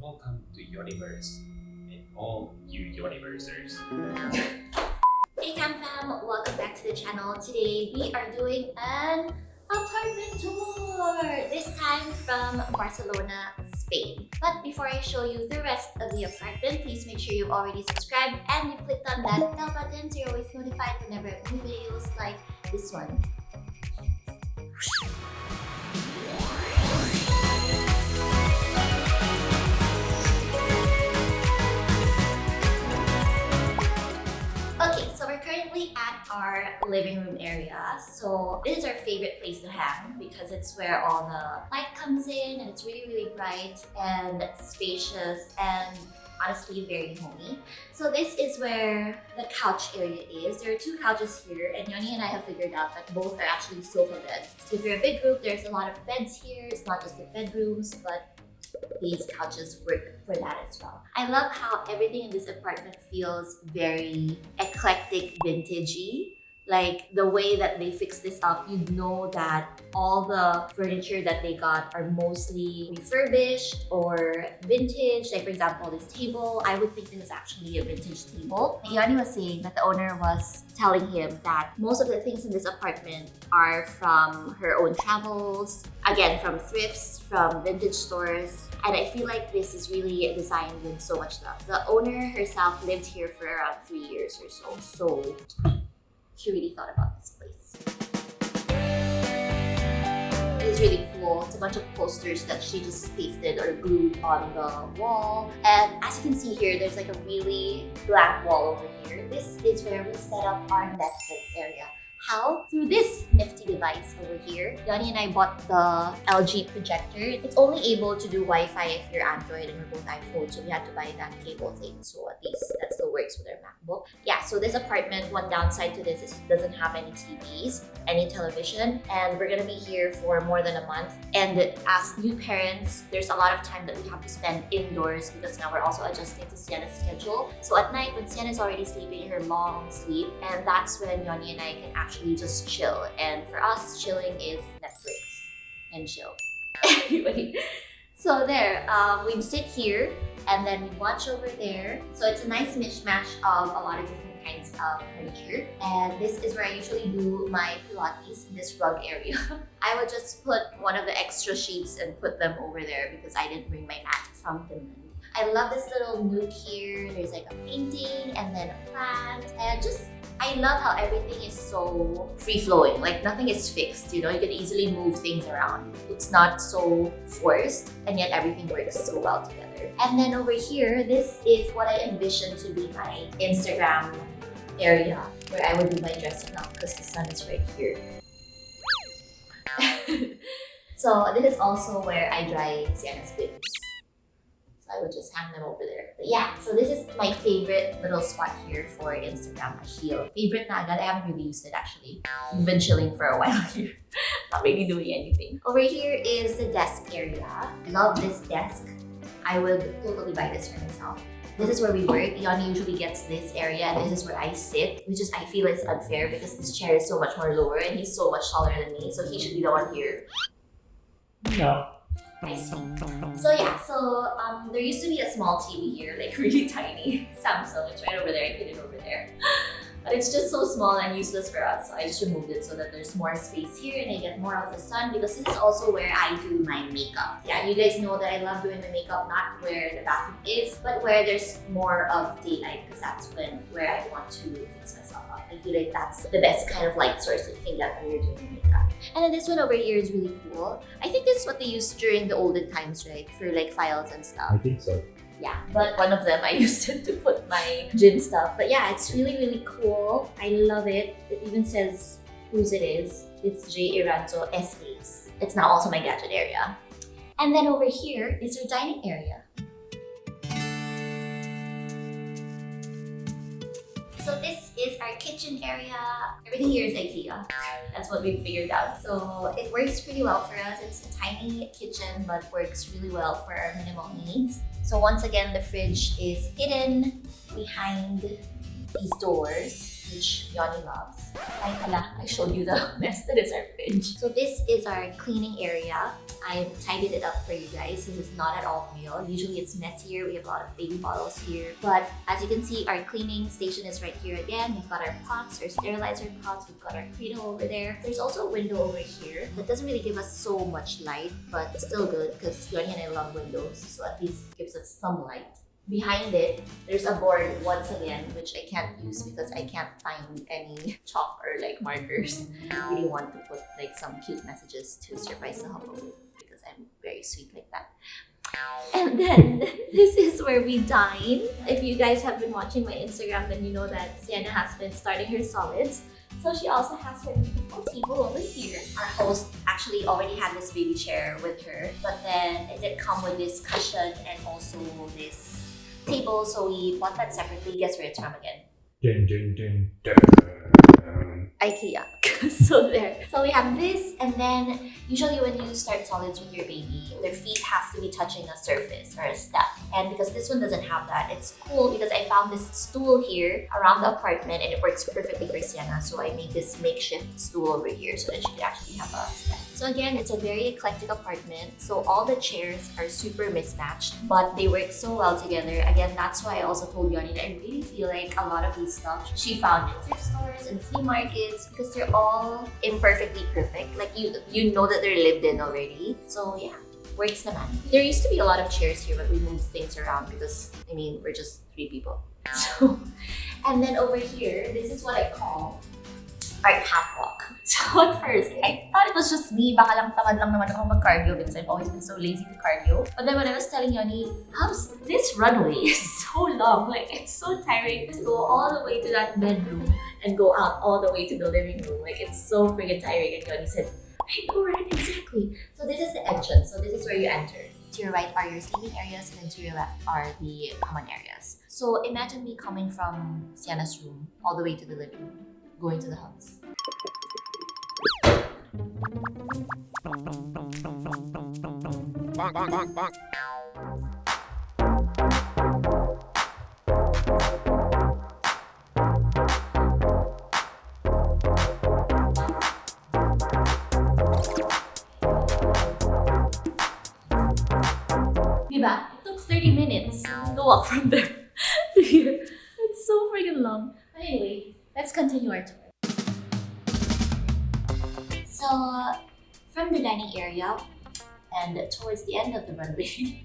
Welcome to Universe and all you Universers. Hey Cam Fam, welcome back to the channel. Today we are doing an apartment tour, this time from Barcelona, Spain. But before I show you the rest of the apartment, please make sure you've already subscribed and you've clicked on that bell button so you're always notified whenever I have new videos like this one. Okay, so we're currently at our living room area. So this is our favorite place to hang because it's where all the light comes in and it's really, really bright and spacious and honestly very homey. So this is where the couch area is. There are two couches here and Yoni and I have figured out that both are actually sofa beds. So if you're a big group, there's a lot of beds here. It's not just the bedrooms, but these couches work for that as well. I love how everything in this apartment feels very eclectic, vintagey. Like the way that they fix this up, you know that all the furniture that they got are mostly refurbished or vintage. Like for example, this table, I would think this is actually a vintage table. Yanni was saying that the owner was telling him that most of the things in this apartment are from her own travels, again from thrifts, from vintage stores. And I feel like this is really designed with so much love. The owner herself lived here for around 3 years or so. So she really thought about this place. It is really cool. It's a bunch of posters that she just pasted or glued on the wall. And as you can see here, there's like a really blank wall over here. This is where we set up our Netflix area. How? Through this nifty device over here. Yanni and I bought the LG projector. It's only able to do Wi-Fi if you're Android and we're both iPhone, so we had to buy that cable thing. So at least that still works with our MacBook. Yeah, so this apartment, one downside to this is it doesn't have any TVs, any television, and we're gonna be here for more than a month. And as new parents, there's a lot of time that we have to spend indoors because now we're also adjusting to Sienna's schedule. So at night, when Sienna's already sleeping her long sleep, and that's when Yanni and I can actually just chill. And for us, chilling is Netflix and chill. Anyway, so there, we'd sit here and then we watch over there. So it's a nice mishmash of a lot of different kinds of furniture. And this is where I usually do my Pilates, in this rug area. I would just put one of the extra sheets and put them over there because I didn't bring my mat from Finland. I love this little nook here. There's like a painting and then a plant and just I love how everything is so free-flowing, like nothing is fixed, you know, you can easily move things around. It's not so forced and yet everything works so well together. And then over here, this is what I envision to be my Instagram area where I would do my dressing up because the sun is right here. So this is also where I dry Sienna's bibs. I would just hang them over there. But yeah, so this is my favorite little spot here for Instagram, I feel. Favorite na agad. I haven't really used it actually. I've been chilling for a while here. Not really doing anything. Over here is the desk area. Love this desk. I would totally buy this for myself. This is where we work. Yanni usually gets this area and this is where I sit, which is I feel is unfair because this chair is so much more lower and he's so much taller than me, so he should be the one here. No. I see. So yeah, there used to be a small TV here, like really tiny. Samsung, it's right over there, I put it over there. But it's just so small and useless for us, so I just removed it so that there's more space here and I get more of the sun because this is also where I do my makeup. Yeah, you guys know that I love doing my makeup not where the bathroom is, but where there's more of daylight because that's where I want to fix myself up. I feel like that's the best kind of light source that you can get when you're doing makeup. And then this one over here is really cool. I think this is what they used during the olden times, right? For like files and stuff. I think so. Yeah, but one of them I used it to put my gym stuff. But yeah, it's really, really cool. I love it. It even says whose it is. It's J. Iranzo S.A.'s. It's now also my gadget area. And then over here is our dining area. So this is our kitchen area. Everything here is IKEA. That's what we figured out. So it works pretty well for us. It's a tiny kitchen, but works really well for our minimal needs. So once again, the fridge is hidden behind these doors. which Yoni loves. Ay, hala, I showed you the mess that is our fridge. So this is our cleaning area. I've tidied it up for you guys. This is not at all real. Usually it's messier. We have a lot of baby bottles here. But as you can see, our cleaning station is right here again. We've got our pots, our sterilizer pots. We've got our cradle over there. There's also a window over here that doesn't really give us so much light, but it's still good because Yoni and I love windows. So at least it gives us some light. Behind it, there's a board once again, which I can't use because I can't find any chalk or like markers. I really want to put like some cute messages to surprise the humble with because I'm very sweet like that. And then this is where we dine. If you guys have been watching my Instagram, then you know that Sienna has been starting her solids. So she also has her beautiful table over here. Our host actually already had this baby chair with her, but then it did come with this cushion and also this table, so we bought that separately. Guess where it's from again? Dun, dun, dun, dun. IKEA. So there. So we have this, and then usually when you start solids with your baby, their feet has to be touching a surface or a step. And because this one doesn't have that, it's cool because I found this stool here around the apartment and it works perfectly for Sienna. So I made this makeshift stool over here so that she could actually have a step. So again, it's a very eclectic apartment. So all the chairs are super mismatched, but they work so well together. Again, that's why I also told Yoni that I really feel like a lot of these stuff she found in thrift stores and flea markets because they're all imperfectly perfect. Like you know that they're lived in already. So yeah, works naman. There used to be a lot of chairs here, but we moved things around because, I mean, we're just 3 people. So, and then over here, this is what I call our catwalk. So at first, I thought it was just me. Baka lang tamad lang naman ako mag-cardio because I've always been so lazy to cardio. But then when I was telling Yoni, Hubs, this runway is so long. Like, it's so tiring to go all the way to that bedroom and go out all the way to the living room. Like, it's so freaking tiring. And Yoni said, I know, right? Exactly. So this is the entrance. So this is where you enter. To your right are your sleeping areas, and then to your left are the common areas. So imagine me coming from Sienna's room all the way to the living room, going to the house. Bonk, bonk, bonk, bonk. Diba? It took 30 minutes to walk from there to here. It's so freaking long. But anyway, let's continue our tour. So, from the dining area and towards the end of the runway,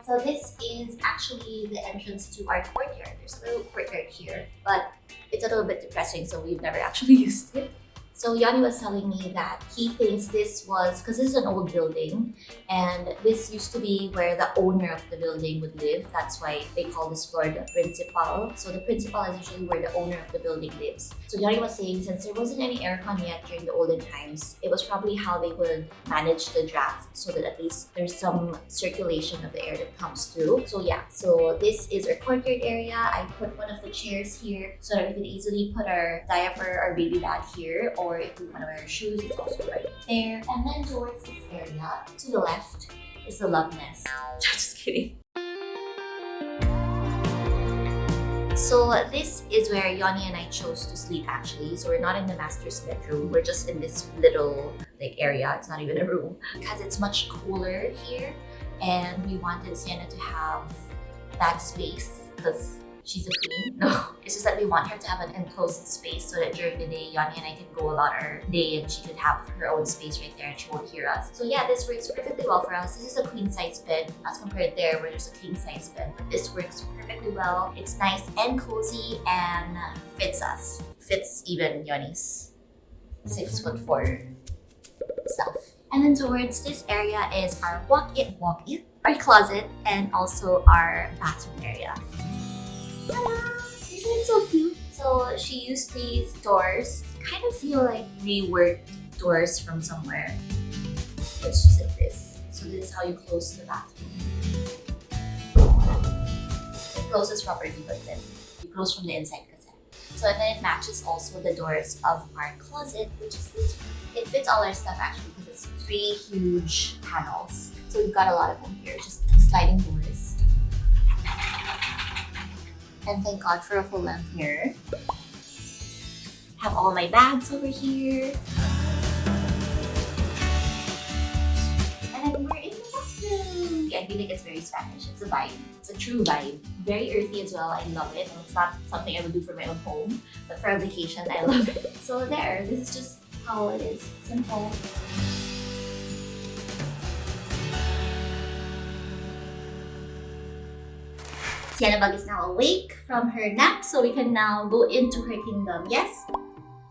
so this is actually the entrance to our courtyard. There's a little courtyard here, but it's a little bit depressing, so we've never actually used it. So Yoni was telling me that he thinks this was, because this is an old building, and this used to be where the owner of the building would live. That's why they call this floor the principal. So the principal is usually where the owner of the building lives. So Yoni was saying since there wasn't any aircon yet during the olden times, it was probably how they would manage the draft so that at least there's some circulation of the air that comes through. So yeah, so this is our courtyard area. I put one of the chairs here so that we can easily put our diaper or baby bag here, or if we want to wear our shoes, it's also right there. And then towards this area, to the left, is the love nest. Just kidding. So this is where Yoni and I chose to sleep actually. So we're not in the master's bedroom. We're just in this little like area. It's not even a room because it's much cooler here. And we wanted Sienna to have that space because she's a queen. No, it's just that we want her to have an enclosed space so that during the day, Yoni and I can go about our day and she could have her own space right there and she won't hear us. So yeah, this works perfectly well for us. This is a queen size bed as compared there where there's a king size bed. But this works perfectly well. It's nice and cozy and fits us. Fits even Yoni's 6'4" self. And then towards this area is our walk-in, our closet, and also our bathroom area. Isn't it so cute? So she used these doors, kind of feel like reworked doors from somewhere. It's just like this. So this is how you close the bathroom. It closes properly, but then you close from the inside. So and then it matches also the doors of our closet, which is this one. It fits all our stuff actually because it's 3 huge panels. So we've got a lot of them here, just sliding doors. And thank God for a full length mirror. have all my bags over here. And then we're in the bathroom. I feel like it's very Spanish. It's a vibe. It's a true vibe. Very earthy as well. I love it. And it's not something I would do for my own home, but for a vacation, I love it. So there, this is just how it is. Simple. Sienna Bug is now awake from her nap, so we can now go into her kingdom. Yes?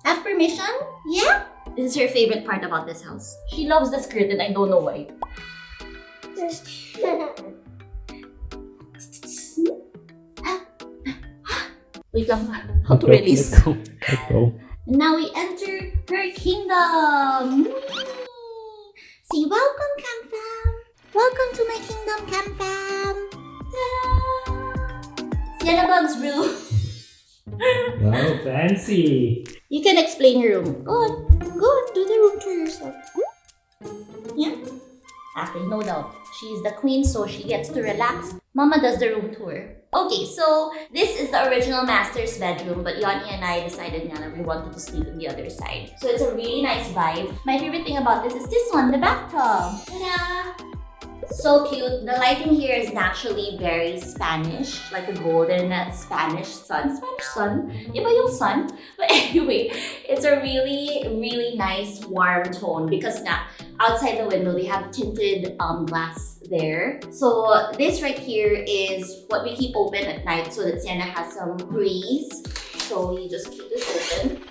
Have permission? Yeah? This is her favorite part about this house. She loves the skirt and I don't know why. Wait lang, how to release? Let's go. Now we enter her kingdom! Say welcome, Cam Fam! Welcome to my kingdom, Cam Fam! Ta-da! Sienna Bug's room. Wow, fancy. You can explain your room. Go on, do the room tour yourself. Yeah? After, no doubt. She's the queen, so she gets to relax. Mama does the room tour. Okay, so this is the original master's bedroom, but Yanni and I decided that we wanted to sleep on the other side. So it's a really nice vibe. My favorite thing about this is this one, the bathtub. Ta-da! So cute. The lighting here is naturally very Spanish, like a golden Spanish sun. Spanish sun? Iba yung sun? But anyway, it's a really, really nice warm tone because now outside the window they have tinted glass there. So this right here is what we keep open at night so that Sienna has some breeze. So we just keep this open.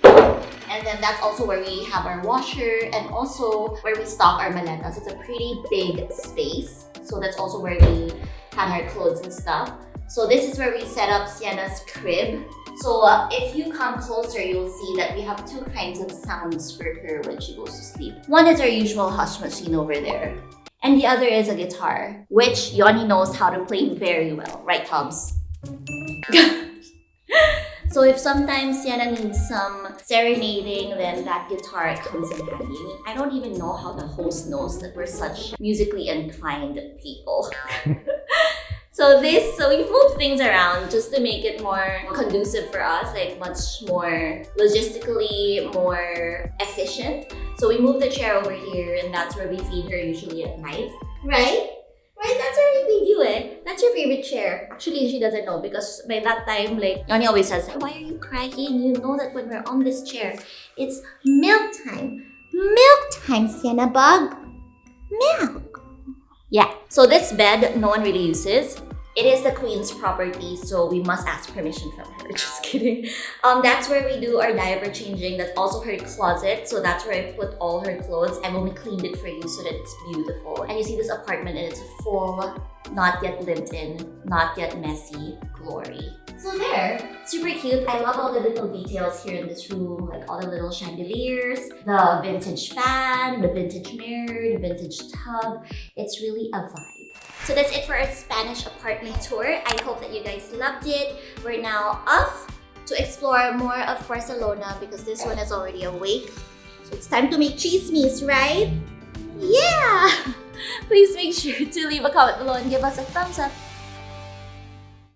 And then that's also where we have our washer and also where we stock our maletas. It's a pretty big space. So that's also where we hang our clothes and stuff. So this is where we set up Sienna's crib. So if you come closer, you'll see that we have two kinds of sounds for her when she goes to sleep. One is our usual hush machine over there. And the other is a guitar, which Yoni knows how to play very well. Right, Tubbs? So if sometimes Sienna needs some serenading, then that guitar comes in handy. I don't even know how the host knows that we're such musically inclined people. So we've moved things around just to make it more conducive for us, like much more logistically more efficient. So we moved the chair over here and that's where we feed her usually at night. Right? Right, that's where we feed you eh. That's your favorite chair. Actually, she doesn't know because by that time, like, Yoni always says, why are you crying? You know that when we're on this chair, it's milk time. Milk time, Sienna Bug. Milk. Yeah, so this bed, no one really uses. It is the queen's property, so we must ask permission from her. Just kidding. That's where we do our diaper changing. That's also her closet, so that's where I put all her clothes. I've only cleaned it for you so that it's beautiful. And you see this apartment and it's full, not yet lived in, not yet messy glory. So there, super cute. I love all the little details here in this room, like all the little chandeliers, the vintage fan, the vintage mirror, the vintage tub. It's really a vibe. So that's it for our Spanish apartment tour. I hope that you guys loved it. We're now off to explore more of Barcelona because this one is already awake. So it's time to make chismes, right? Yeah! Please make sure to leave a comment below and give us a thumbs up